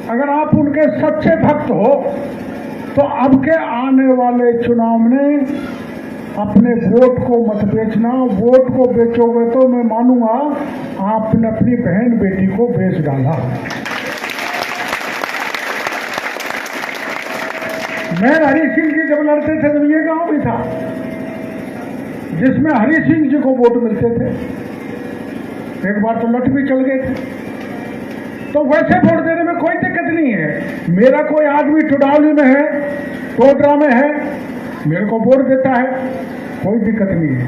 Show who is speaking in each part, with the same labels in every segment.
Speaker 1: अगर आप उनके सच्चे भक्त हो तो अब के आने वाले चुनाव में अपने वोट को मत बेचना। वोट को बेचोगे तो मैं मानूंगा आपने अपनी बहन बेटी को बेच डाला। मैं हरी सिंह जी जब लड़ते थे जब ये गांव भी था जिसमें हरी सिंह जी को वोट मिलते थे। एक बार तो लट भी चल गए थे। तो वैसे वोट देने में कोई दिक्कत नहीं है। मेरा कोई आदमी टुडावली में है, टोडरा में है, मेरे को वोट देता है, कोई दिक्कत नहीं है।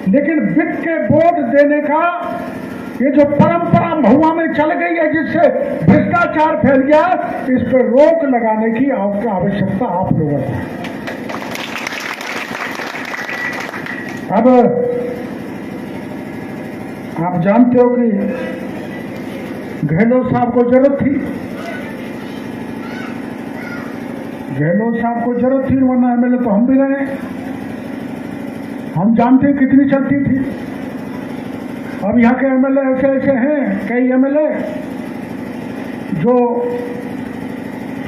Speaker 1: लेकिन बिक के वोट देने का ये जो परंपरा महुआ में चल गई है जिससे भ्रष्टाचार फैल गया, इस पर रोक लगाने की आवश्यकता आप लोगों को। अब आप जानते हो कि गहलोत साहब को जरूरत थी, गहलोत साहब को जरूरत थी, वरना एमएलए तो हम भी रहे। हम जानते हैं कितनी चलती थी। अब यहाँ के एमएलए ऐसे ऐसे हैं, कई एमएलए जो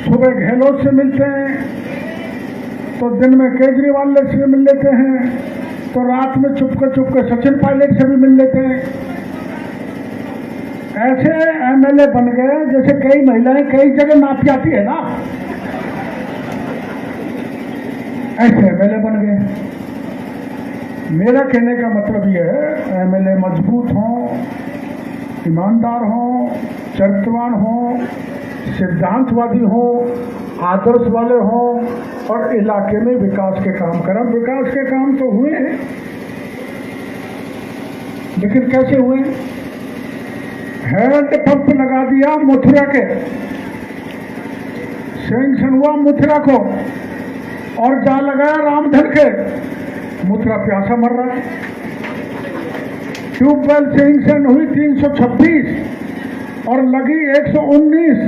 Speaker 1: सुबह गहलोत से मिलते हैं तो दिन में केजरीवाल से मिल लेते हैं, तो रात में चुपके सचिन पायलट से भी मिल लेते हैं। ऐसे एमएलए बन गए जैसे कई महिलाएं कई जगह नापी आती है ना, ऐसे एमएलए बन गए। मेरा कहने का मतलब यह है एमएलए मजबूत हों, ईमानदार हों, चरित्रवान हों, सिद्धांतवादी हों, आदर्श वाले हों और इलाके में विकास के काम करें। विकास के काम तो हुए हैं, लेकिन कैसे हुए? हैंड पंप लगा दिया मथुरा के, सैंक्शन हुआ मथुरा को, और जा लगाया रामधन के, मथुरा प्यासा मर रहा है। ट्यूबवेल सैंक्शन हुई 326 और लगी 119,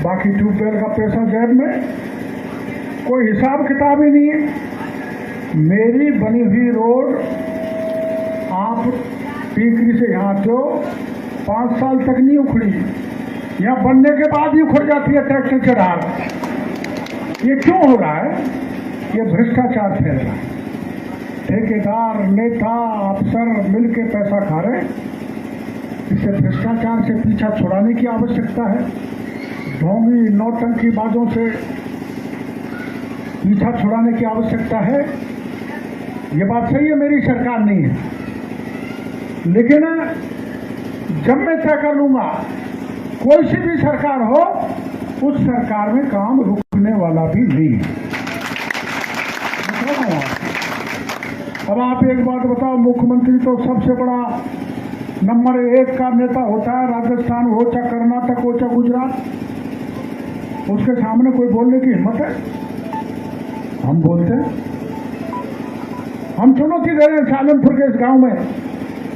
Speaker 1: बाकी ट्यूबवेल का पैसा जेब में, कोई हिसाब किताब ही नहीं है। मेरी बनी हुई रोड आप टीकरी से यहाँ आते हो 5 साल तक नहीं उखड़ी, यहाँ बनने के बाद ही उखड़ जाती है ट्रैक्टर चढ़ा। ये क्यों हो रहा है? ये भ्रष्टाचार फैल रहा है। ठेकेदार, नेता, अफसर मिलके पैसा खा रहे हैं। इससे भ्रष्टाचार से पीछा छुड़ाने की आवश्यकता है। ढोंगी नौटंकी बाजों से पीछा छुड़ाने की आवश्यकता है। ये बात सही है, मेरी सरकार नहीं है, लेकिन जब मैं तय कर लूंगा कोई सी भी सरकार हो, उस सरकार में काम रुकने वाला भी नहीं है। अब आप एक बात बताओ, मुख्यमंत्री तो सबसे बड़ा नंबर 1 का नेता होता है, राजस्थान हो चाहे कर्नाटक हो चाहे गुजरात, उसके सामने कोई बोलने की हिम्मत है? हम बोलते हैं। हम चुनौती दे रहे हैं सालमपुर के इस गांव में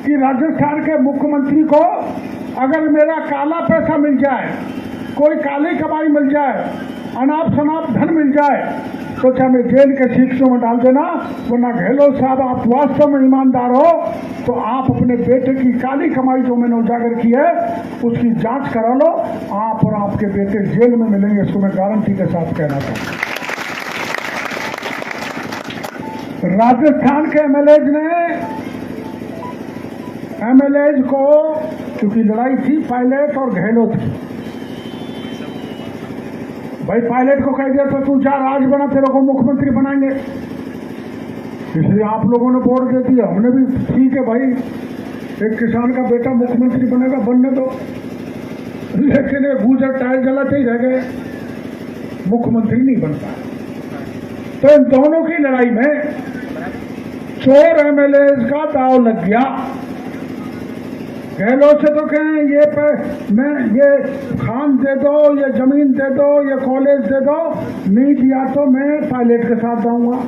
Speaker 1: कि राजस्थान के मुख्यमंत्री को अगर मेरा काला पैसा मिल जाए, कोई काली कमाई मिल जाए, अनाप शनाप धन मिल जाए, तो चाहे मैं जेल के शिक्षों में डाल देना। वरना गहलोत साहब आप वास्तव में ईमानदार हो तो आप अपने बेटे की काली कमाई जो मैंने उजागर की है उसकी जांच करा लो, आप और आपके बेटे जेल में मिलेंगे, इसको मैं गारंटी के साथ कहना चाहता हूं। राजस्थान के एमएलएज को क्योंकि लड़ाई थी पायलट और गहलोत की, भाई पायलट को कह दिया तो तू जा राज बना, तेरे को मुख्यमंत्री बनाएंगे, इसलिए आप लोगों ने वोट दे दिया। हमने भी ठीक है भाई, एक किसान का बेटा मुख्यमंत्री बनेगा, बनने दो, लेकिन एक गुजर टायर जलाते ही रह गए, मुख्यमंत्री नहीं बन पाए। तो इन दोनों की लड़ाई में चोर एमएलए का दाव लग गया। गहलोत से तो कहें ये खान दे दो, ये जमीन दे दो, ये कॉलेज दे दो, नहीं दिया तो मैं पायलट के साथ जाऊंगा।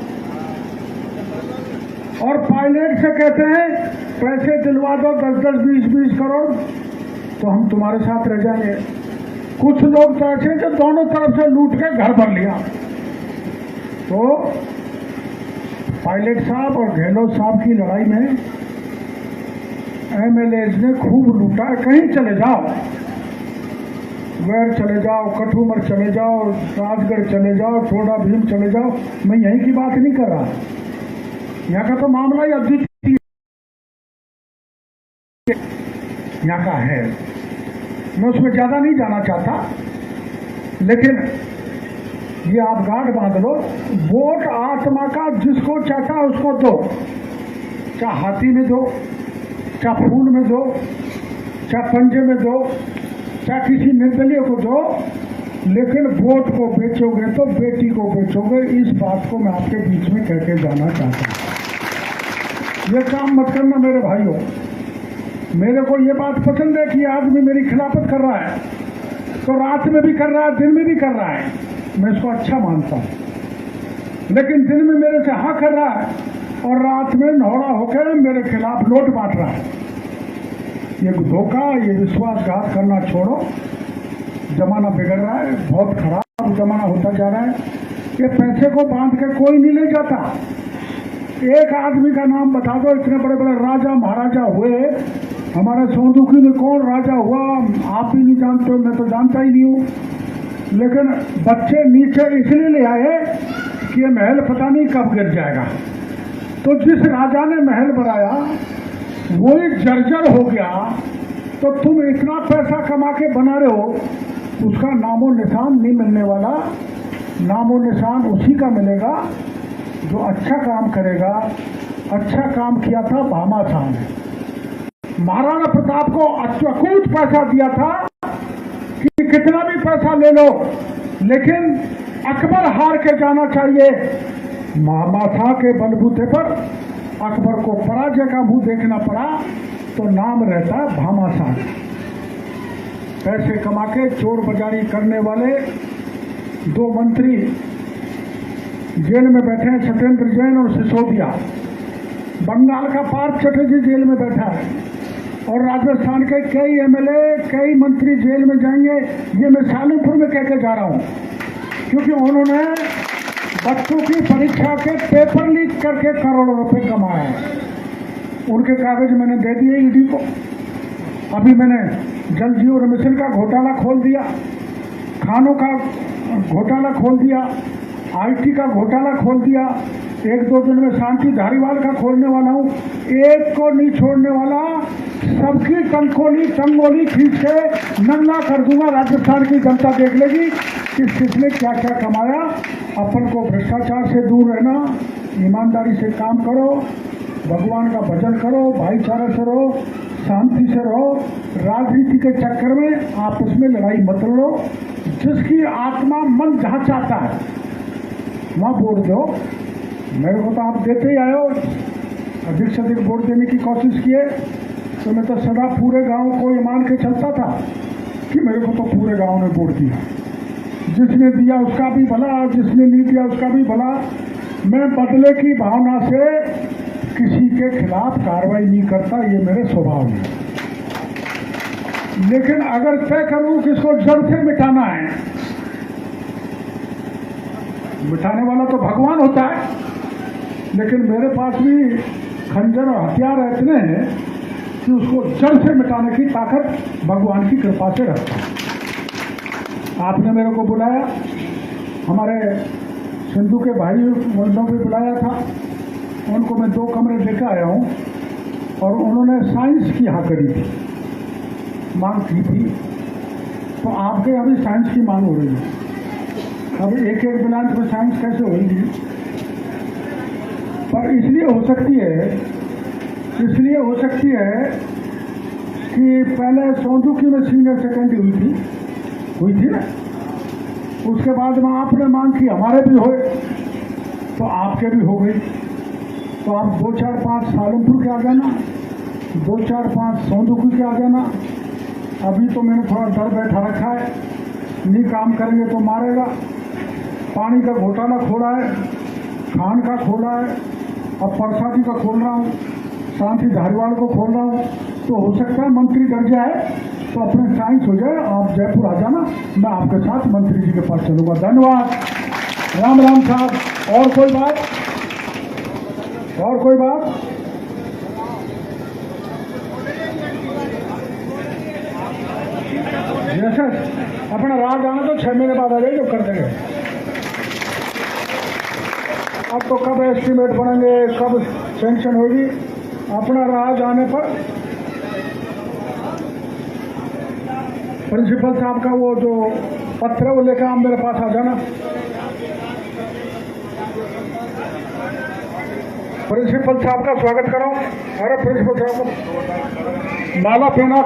Speaker 1: और पायलट से कहते हैं पैसे दिलवा दो 10-10, 20-20 करोड़ तो हम तुम्हारे साथ रह जाएंगे। कुछ लोग तो ऐसे जो दोनों तरफ से लूट के घर भर लिया। तो पायलट साहब और गहलोत साहब की लड़ाई में एमएलए ने खूब लूटा। कहीं चले जाओ, वैर चले जाओ, कठुमर चले जाओ, राजगढ़ चले जाओ, टोडा भीम चले जाओ, मैं यहीं की बात नहीं कर रहा। यहाँ का तो मामला ही अद्वितीय यहाँ का है, मैं उसमें ज्यादा नहीं जाना चाहता, लेकिन ये आप गांठ बांध लो, वोट आत्मा का जिसको चाहता उसको दो, चाहे हाथी में दो, चाहे फूल में दो, चाहे पंजे में दो, चाहे किसी निर्दलीय को दो, लेकिन वोट को बेचोगे तो बेटी को बेचोगे। इस बात को मैं आपके बीच में कह के जाना चाहता हूँ। ये काम मत करना मेरे भाइयों। मेरे को ये बात पसंद है कि आदमी मेरी खिलाफत कर रहा है, तो रात में भी कर रहा है, दिन में भी कर रहा है, मैं इसको अच्छा मानता हूँ। लेकिन दिन में मेरे से हाँ कर रहा है और रात में नौड़ा होकर मेरे खिलाफ नोट बांट रहा है। ये धोखा, ये विश्वासघात करना छोड़ो। जमाना बिगड़ रहा है, बहुत खराब जमाना होता जा रहा है। ये पैसे को बांध के कोई नहीं ले जाता। एक आदमी का नाम बता दो, इतने बड़े बड़े राजा महाराजा हुए, हमारे सोंदुकी में कौन राजा हुआ आप भी नहीं जानते हो, मैं तो जानता ही नहीं हूँ। लेकिन बच्चे नीचे इसलिए ले आए कि ये महल पता नहीं कब गिर जाएगा। तो जिस राजा ने महल बनाया वो एक जर्जर हो गया, तो तुम इतना पैसा कमा के बना रहे हो, उसका नामो निशान नहीं मिलने वाला। नामो निशान उसी का मिलेगा जो अच्छा काम करेगा। अच्छा काम किया था भामाशाह ने, महाराणा प्रताप को अकूत पैसा दिया था कि कितना भी पैसा ले लो, लेकिन अकबर हार के जाना चाहिए। भामाशाह के बलबूते पर अकबर को पराजय का मुंह देखना पड़ा, तो नाम रहता भामाशाह। पैसे कमा के चोर बाजारी करने वाले दो मंत्री जेल में बैठे हैं, सत्येंद्र जैन और सिसोदिया। बंगाल का पार्थ चटर्जी जेल में बैठा है और राजस्थान के कई एमएलए, कई मंत्री जेल में जाएंगे। ये मैं सालमपुर में कह के जा रहा हूं, क्योंकि उन्होंने बच्चों की परीक्षा के पेपर लीक करके करोड़ों रुपए कमाए हैं। उनके कागज मैंने दे दिए ईडी को। अभी मैंने जल जीवन मिशन का घोटाला खोल दिया, खानों का घोटाला खोल दिया, आईटी का घोटाला खोल दिया। एक दो दिन में शांति धारीवाल का खोलने वाला हूँ। एक को नहीं छोड़ने वाला, सबकी टंगोली खींच के नंगा कर दूंगा। राजस्थान की जनता देख लेगी कि किसने क्या क्या कमाया। अपन को भ्रष्टाचार से दूर रहना, ईमानदारी से काम करो, भगवान का भजन करो, भाईचारा से रहो, शांति से रहो। राजनीति के चक्कर में आपस में लड़ाई मत लो। जिसकी आत्मा मन जहाँ चाहता है वहाँ वोट दो। मेरे को तो आप देते ही आए हो, अधिक से अधिक वोट देने की कोशिश किए, तो मैं तो सदा पूरे गांव को ये मान के चलता था कि मेरे को तो पूरे गांव ने वोट दिया। जिसने दिया उसका भी भला, जिसने नहीं दिया उसका भी भला। मैं बदले की भावना से किसी के खिलाफ कार्रवाई नहीं करता, ये मेरे स्वभाव में। लेकिन अगर तय करूं कि इसको जड़ से मिटाना है, मिटाने वाला तो भगवान होता है, लेकिन मेरे पास भी खंजर और हथियार इतने हैं कि उसको जड़ से मिटाने की ताकत भगवान की कृपा से रखता है। आपने मेरे को बुलाया, हमारे सिंधु के भाई बंधुओं भी बुलाया था, उनको मैं 2 कमरे देकर आया हूँ और उन्होंने साइंस की हाँ करी थी, मांग की थी। तो आपके यहाँ भी साइंस की मांग हो रही है। अब एक ब्रांच में साइंस कैसे होगी? पर इसलिए हो सकती है कि पहले सोंदुकी में सीनियर सेकेंडरी हुई थी ना, उसके बाद में आपने मांग की हमारे भी होए, तो आपके भी हो गई। तो आप 2-4-5 सालमपुर के आ जाना, 2-4-5 सोंदुकी के आ जाना। अभी तो मैंने थोड़ा डर बैठा रखा है, नहीं काम करेंगे तो मारेगा। पानी का घोटाला खोला है, खान का खोला है, अब परसादी का खोल रहा हूँ, शांति धारीवाल को खोल रहा हूँ। तो हो सकता है मंत्री डर जाए तो अपने साइंस हो जाए। आप जयपुर आ जाना, मैं आपके साथ मंत्री जी के पास चलूंगा। धन्यवाद। राम राम साहब। और कोई बात? Yes sir. अपना राज आना तो 6 महीने बाद आ जाएगी, कर देंगे। अब तो कब एस्टीमेट बनेंगे, कब सेंक्शन होगी, अपना राज आने पर प्रिंसिपल साहब का वो जो पत्र है वो लेकर आप मेरे पास आ जाना। प्रिंसिपल साहब का स्वागत करो। अरे प्रिंसिपल साहब को माला पहना।